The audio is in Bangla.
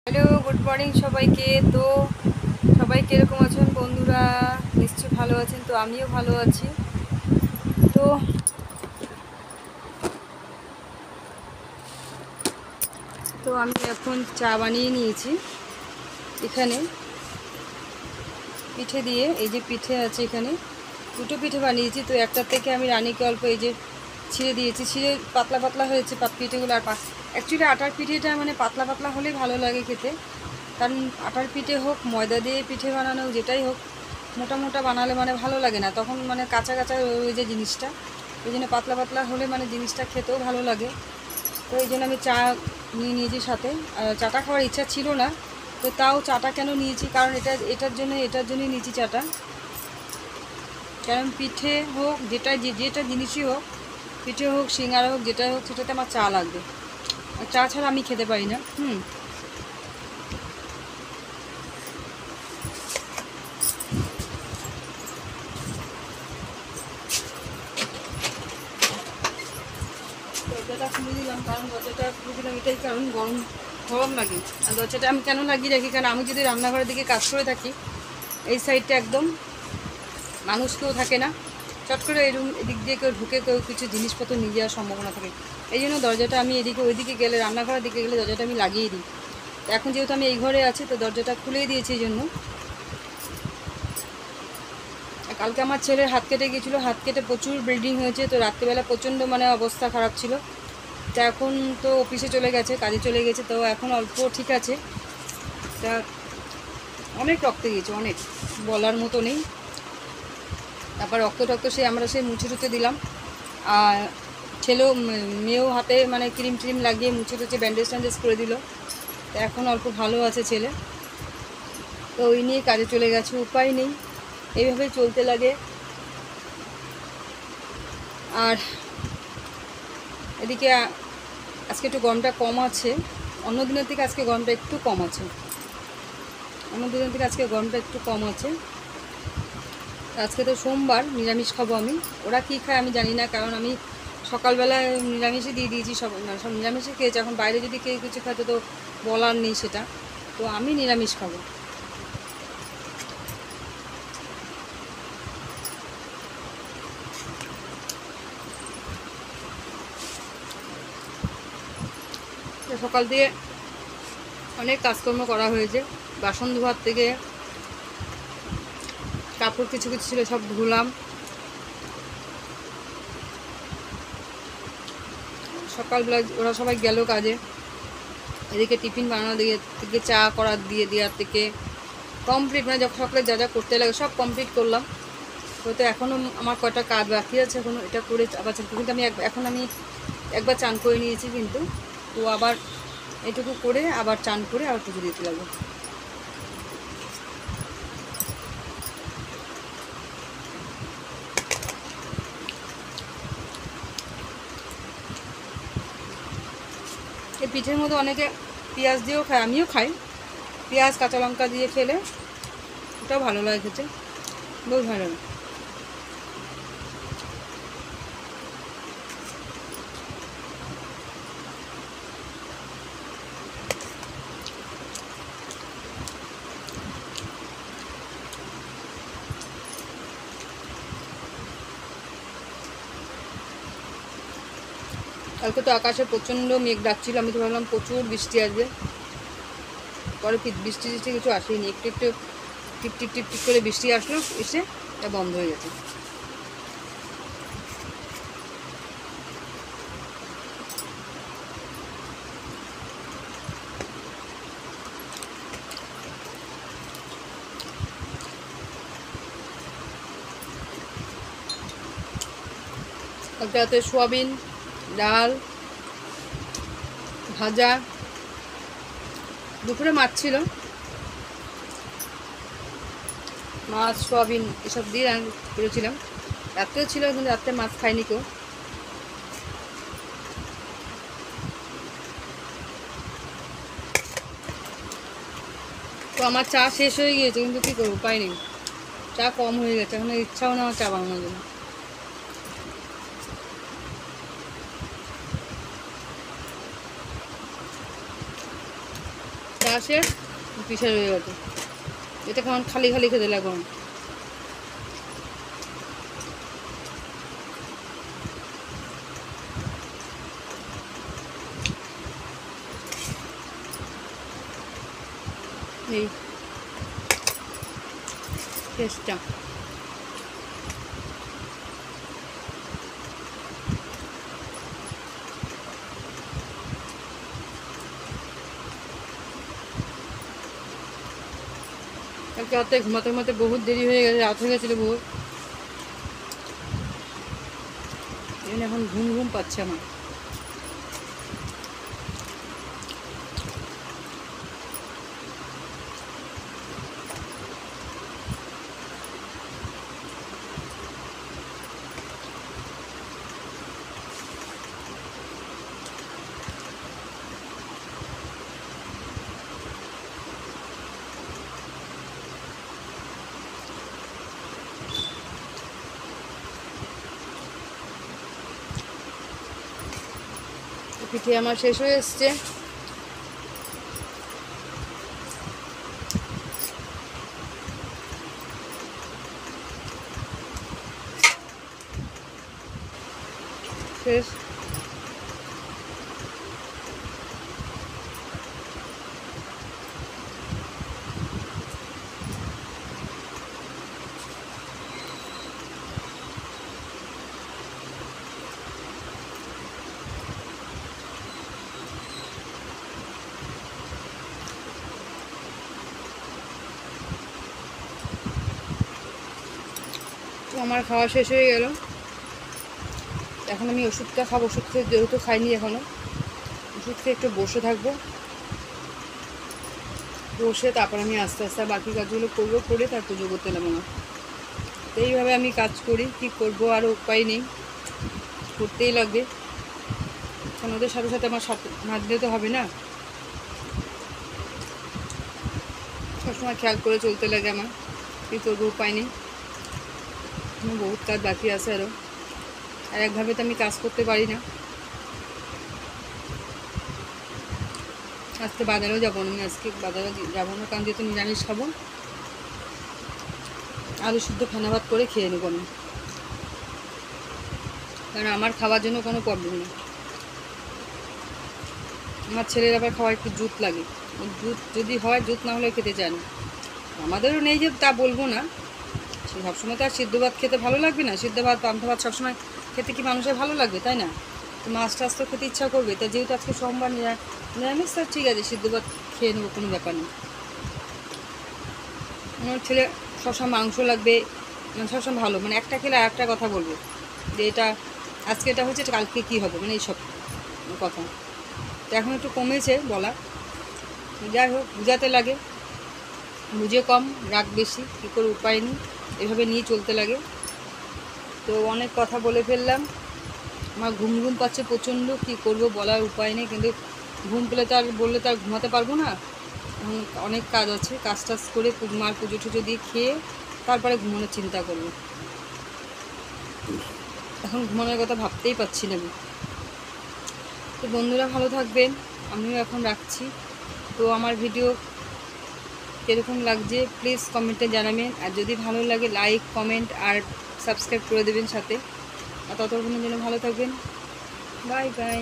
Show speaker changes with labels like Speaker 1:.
Speaker 1: হ্যালো, গুড মর্নিং সবাইকে। তো সবাই কীরকম আছেন বন্ধুরা? নিশ্চয়ই ভালো আছেন। তো আমিও ভালো আছি। তো তো আমি এখন চা বানিয়ে নিয়েছি। এখানে পিঠে দিয়ে, এই যে পিঠে আছে, এখানে দুটো পিঠে বানিয়েছি। তো একটা থেকে আমি রানীকে অল্প এই যে ছিঁড়ে দিয়েছি, ছিঁড়ে পাতলা পাতলা হয়েছে পিঠেগুলো। আর অ্যাকচুয়ালি আটার পিঠেটা মানে পাতলা পাতলা হলেই ভালো লাগে খেতে। কারণ আটার পিঠে হোক, ময়দা দিয়ে পিঠে বানানো হোক, যেটাই হোক, মোটা মোটা বানালে মানে ভালো লাগে না, তখন মানে কাঁচা কাঁচা ওই যে জিনিসটা। ওই জন্য পাতলা পাতলা হলে মানে জিনিসটা খেতেও ভালো লাগে। তো এই জন্য আমি চা নিয়ে নিয়েছি সাথে। আর চাটা খাওয়ার ইচ্ছা ছিল না, তো তাও চাটা কেন নিয়েছি, কারণ এটার জন্যই নিয়েছি চাটা। কারণ পিঠে হোক, যেটা জিনিসই হোক, পিঠে হোক, সিঙ্গারা হোক, যেটাই হোক, সেটাতে আমার চা লাগবে। আর চা ছাড়া আমি খেতে পারি না। দরজাটা খুলে দিলাম, কারণ দরজাটা খুলে দিলাম এটাই কারণ গরম গরম লাগে। আর দরজাটা আমি কেন লাগিয়ে রাখি, কারণ আমি যদি রান্নাঘরের দিকে কাজ করে থাকি, এই সাইডটা একদম মানুষ কেউ থাকে না, চট করে এদিক দিয়ে কেউ ঢুকে কেউ কিছু জিনিসপত্র নিয়ে যাওয়ার সম্ভাবনা থাকে। এই জন্য দরজাটা আমি ওইদিকে গেলে, রান্নাঘরের দিকে গেলে দরজাটা আমি লাগিয়ে দিই। তো এখন যেহেতু আমি এই ঘরে আছি, তো দরজাটা খুলেই দিয়েছি। এই জন্য কালকে আমার ছেলের হাত কেটে গিয়েছিলো, হাত কেটে প্রচুর ব্লিডিং হয়েছে। তো রাত্রিবেলা প্রচণ্ড মানে অবস্থা খারাপ ছিল। তা এখন তো অফিসে চলে গেছে, কাজে চলে গেছে, তো এখন অল্প ঠিক আছে। তা অনেক রক্ত গিয়েছে, অনেক বলার মতো নেই। তারপর রক্ত আমরা মুছে টুছে দিলাম। আর মেয়েও হাতে মানে ক্রিম ট্রিম লাগিয়ে মুছে টুছে ব্যান্ডেজ ট্যান্ডেজ করে দিল। তো এখন অল্প ভালো আছে ছেলে। তো ওই নিয়ে কাজে চলে গেছে, উপায় নেই, এইভাবেই চলতে লাগে। আর এদিকে আজকে একটু গরমটা কম আছে, অন্য দিনের থেকে আজকে গরমটা একটু কম আছে। আজকে তো সোমবার, নিরামিষ খাবো আমি। ওরা কী খায় আমি জানি না, কারণ আমি সকালবেলায় নিরামিষই দিয়ে দিয়েছি, সব নিরামিষই খেয়েছি। এখন বাইরে যদি কেউ কিছু খায় তো বলার নেই সেটা। তো আমি নিরামিষ খাবো। সকাল দিয়ে অনেক কাজকর্ম করা হয়েছে, বাসন ধোয়ার থেকে কাপড় কিছু কিছু ছিল সব ধুলাম। সকালবেলা ওরা সবাই গেল কাজে, এদিকে টিফিন বানানো দিকে চা করার দেওয়ার থেকে কমপ্লিট, মানে যখন সকালে যা যা করতে লাগে সব কমপ্লিট করলাম। তো এখনও আমার কয়টা কাজ বাকি আছে, এখনও এটা করে আবার চান, কিন্তু আমি একবার চান করে নিয়েছি, কিন্তু তো আবার এটুকু করে আবার চান করে আবার পুজো দিতে লাগবে। এই পিঠের মধ্যে অনেকে পেঁয়াজ দিয়েও খায়, আমিও খাই। পেঁয়াজ কাঁচা লঙ্কা দিয়ে খেলে ওটাও ভালো লাগে খেতে, বহুত ভালো লাগে। কালকে তো আকাশে প্রচণ্ড মেঘ ডাকছিল, আমি তো ভাবলাম প্রচুর বৃষ্টি আসবে। পরে বৃষ্টি কিছু আসেনি, একটু একটু টিপ টিপ টিপ টিপ করে বৃষ্টি আসলো, এসে এটা বন্ধ হয়ে গেছে। কালকে রাতে সোয়াবিন, ডাল, ভাজা, দুপুরে মাছ ছিল, মাছ সোয়াবিন এসব দিয়ে রান্না করেছিলাম। রাত্রেও ছিল, কিন্তু রাত্রে মাছ খাইনি কেউ। তো আমার চা শেষ হয়ে গিয়েছে, কিন্তু কী করবো, উপায় নেই, চা কম হয়ে গেছে, এখন ইচ্ছাও না আমার চা বানানোর জন্য। চা আসে পিঠে রয়ে গেছে। এটা কেমন খালি খালি খেতে লাগবে। এই টেস্টটা কালকে রাতে ঘুমাতে ঘুমাতে বহুত দেরি হয়ে গেছে, রাত হয়ে গেছিলো বহুত। এখন ঘুম ঘুম পাচ্ছে আমার। পিঠে আমার শেষ হয়ে এসছে। শেষ। আমার খাওয়া শেষ হয়ে গেল। এখন আমি ওষুধটা খাবো। ওষুধ খেয়ে যেহেতু খাইনি এখনও, ওষুধ খেয়ে একটু বসে থাকবো। বসে তারপর আমি আস্তে আস্তে বাকি কাজগুলো করবো, করে তার পুজো করতে লাগবো না। তো এইভাবে আমি কাজ করি। কি করব, আর উপায় নেই, করতেই লাগবে। কারণ ওদের সাথে সাথে আমার সাথে হাত দিতে তো হবে না, সবসময় খেয়াল করে চলতে লাগে আমার। কী করবো, উপায় নেই। বহুত কাজ বাকি আছে আরও, আর একভাবে তো আমি কাজ করতে পারি না। আজকে বাজারেও যাবো না, আমি আজকে বাজারে যাবো না, কারণ যেহেতু নিরামিষ খাবো। আলু শুদ্ধ ফেনা ভাত করে খেয়ে নেবো আমি, কারণ আমার খাওয়ার জন্য কোনো প্রবলেম নেই। আমার ছেলের আবার খাওয়া একটু জুত লাগে, জুত যদি হয়, জুত না হলে খেতে চায় না। আমাদেরও নেই যে তা বলবো না, সে সবসময় তো আর সিদ্ধ ভাত খেতে ভালো লাগবে না। সিদ্ধ ভাত পান্তা ভাত সবসময় খেতে কি মানুষের ভালো লাগবে, তাই না? তো মাছ টাছ তো খেতে ইচ্ছা করবে। তা যেহেতু আজকে সোমবার নিরামিষ, তার ঠিক আছে, সিদ্ধ ভাত খেয়ে নেবো, কোনো ব্যাপার নেই। আমার ছেলে সবসময় মাংস লাগবে, মানে সবসময় ভালো, মানে একটা খেলে আর একটা কথা বলবে যে এটা আজকে এটা হচ্ছে, কালকে কী হবে, মানে এইসব কথা। তো এখন একটু কমেছে বলা, যাই হোক, বুঝাতে লাগে। বুঝে কম, রাগ বেশি, কী করে, উপায় নেই, এভাবে নিয়ে চলতে লাগে। তো অনেক কথা বলে ফেললাম। আমার ঘুম ঘুম পাচ্ছে প্রচণ্ড, কী করব বলার উপায় নেই। কিন্তু ঘুম পেলে তো আর বললে তো আর ঘুমাতে পারবো না। এখন অনেক কাজ আছে, কাজ টাজ করে মার পুজো টুজো দিয়ে খেয়ে তারপরে ঘুমানোর চিন্তা করব। এখন ঘুমানোর কথা ভাবতেই পারছি না আমি। তো বন্ধুরা ভালো থাকবেন, আমিও এখন রাখছি। তো আমার ভিডিও কীরকম লাগছে প্লিজ কমেন্টে জানাবেন। আর যদি ভালো লাগে লাইক, কমেন্ট আর সাবস্ক্রাইব করে দেবেন সাথে। আর ততক্ষণের জন্য ভালো থাকবেন। Bye bye.